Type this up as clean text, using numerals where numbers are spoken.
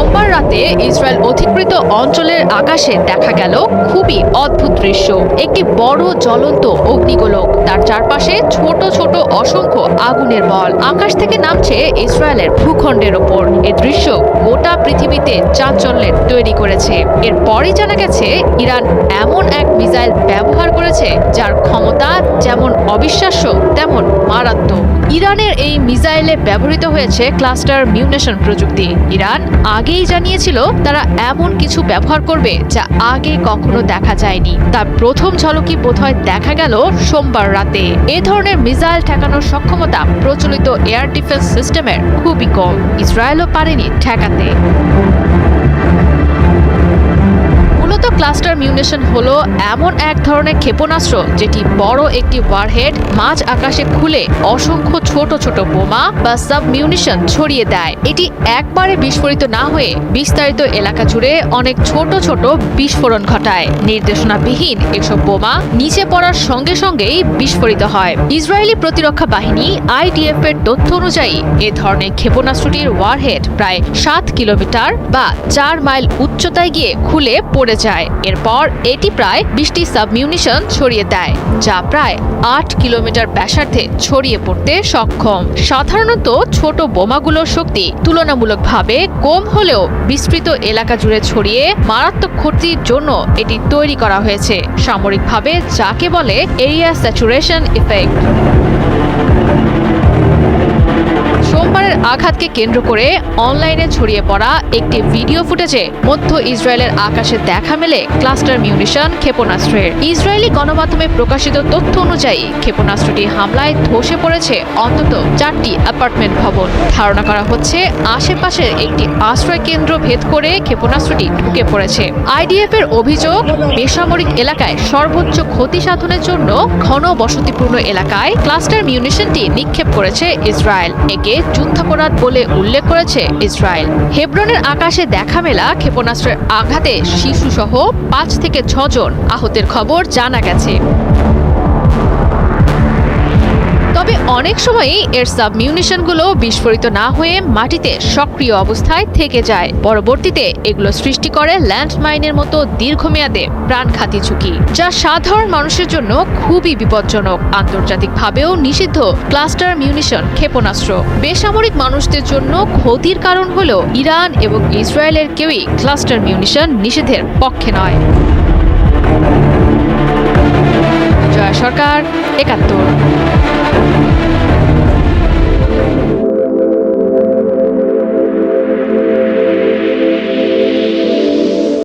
সোমবার রাতে ইসরায়েল অধিকৃত অঞ্চলের আকাশে দেখা গেল খুবই অদ্ভুত দৃশ্য। একটি বড় জ্বলন্ত অগ্নিগোলক, তার চারপাশে ছোট ছোট অসংখ্য আগুনের বল আকাশ থেকে নামছে ইসরায়েলের ভূখণ্ডের ওপর। এ দৃশ্য গোটা পৃথিবীতে চাঞ্চল্যের তৈরি করেছে। এরপরই জানা গেছে ইরান এমন এক মিসাইল ব্যবহার করেছে যার ক্ষমতা যেমন অবিশ্বাস্য তেমন মারাত্মক। ইরানের এই মিসাইলে ব্যবহৃত হয়েছে ক্লাস্টার মিউনেশন প্রযুক্তি। ইরান আগেই জানিয়েছিল তারা এমন কিছু ব্যবহার করবে যা আগে কখনো দেখা যায়নি। তার প্রথম ঝলকই বোধহয় দেখা গেল সোমবার রাতে। এ ধরনের মিসাইল ঠেকানোর সক্ষমতা প্রচলিত এয়ার ডিফেন্স সিস্টেমের খুবই কম। ইসরায়েলও পারেনি ঠেকাতে। ক্লাস্টার মিউনেশন হলো এমন এক ধরনের ক্ষেপণাস্ত্র যেটি বড় একটি ওয়ারহেড মাঝ আকাশে খুলে অসংখ্য ছোট ছোট বোমা বা সাব মিউনিশন ছড়িয়ে দেয়। এটি একবারে বিস্ফোরিত না হয়ে বিস্তারিত এলাকা জুড়ে অনেক ছোট ছোট বিস্ফোরণ ঘটায়। নির্দেশনাবিহীন এসব বোমা নিচে পড়ার সঙ্গে সঙ্গেই বিস্ফোরিত হয়। ইসরায়েলি প্রতিরক্ষা বাহিনী IDF এর তথ্য অনুযায়ী এ ধরনের ক্ষেপণাস্ত্রটির ওয়ারহেড প্রায় 7 কিলোমিটার বা 4 মাইল উচ্চতায় গিয়ে খুলে পড়ে যায়। এরপর এটি প্রায় 20টি সাবমিউনিশন ছড়িয়ে দেয়, যা প্রায় 8 কিলোমিটার ব্যাসার্ধে ছড়িয়ে পড়তে সক্ষম। সাধারণত ছোট বোমাগুলোর শক্তি তুলনামূলকভাবে কম হলেও বিস্তৃত এলাকা জুড়ে ছড়িয়ে মারাত্মক ক্ষতির জন্য এটি তৈরি করা হয়েছে, সামরিকভাবে যাকে বলে এরিয়া স্যাচুরেশন ইফেক্ট। সোমবারের আঘাতকে কেন্দ্র করে অনলাইনে ছড়িয়ে পড়া একটি ভিডিও ফুটেজে মধ্য ইসরায়েলের আকাশে দেখা মেলে ক্লাস্টার মিউনিশন ক্ষেপণাস্ত্রের। ইসরায়েলি গণমাধ্যমে প্রকাশিত তথ্য অনুযায়ী ক্ষেপণাস্ত্রটি হামলায় ধসে পড়েছে অন্তত 4টি অ্যাপার্টমেন্ট ভবন। ধারণা করা হচ্ছে আশেপাশের একটি আশ্রয় কেন্দ্র ভেদ করে ক্ষেপণাস্ত্রটি ঢুকে পড়েছে। IDF এর অভিযোগ, বেসামরিক এলাকায় সর্বোচ্চ ক্ষতি সাধনের জন্য ঘন বসতিপূর্ণ এলাকায় ক্লাস্টার মিউনিশনটি নিক্ষেপ করেছে ইসরায়েল। একে যুদ্ধাপরাধ বলে উল্লেখ করেছে ইসরায়েল। হেব্রনের আকাশে দেখা মেলা ক্ষেপণাস্ত্রের আঘাতে শিশুসহ 5 থেকে 6 জন আহতের খবর জানা গেছে। তবে অনেক সময়ই এর সাবমিউনিশনগুলো বিস্ফোরিত না হয়ে মাটিতে সক্রিয় অবস্থায় থেকে যায়। পরবর্তীতে এগুলো সৃষ্টি করে ল্যান্ডমাইনের মতো দীর্ঘমেয়াদে প্রাণঘাতী ঝুঁকি, যা সাধারণ মানুষের জন্য খুবই বিপজ্জনক। আন্তর্জাতিকভাবেও নিষিদ্ধ ক্লাস্টার মিউনিশন ক্ষেপণাস্ত্র বেসামরিক মানুষদের জন্য ক্ষতির কারণ হলেও ইরান এবং ইসরায়েলের কেউই ক্লাস্টার মিউনিশন নিষেধের পক্ষে নয়। জয়া সরকার, ৭১।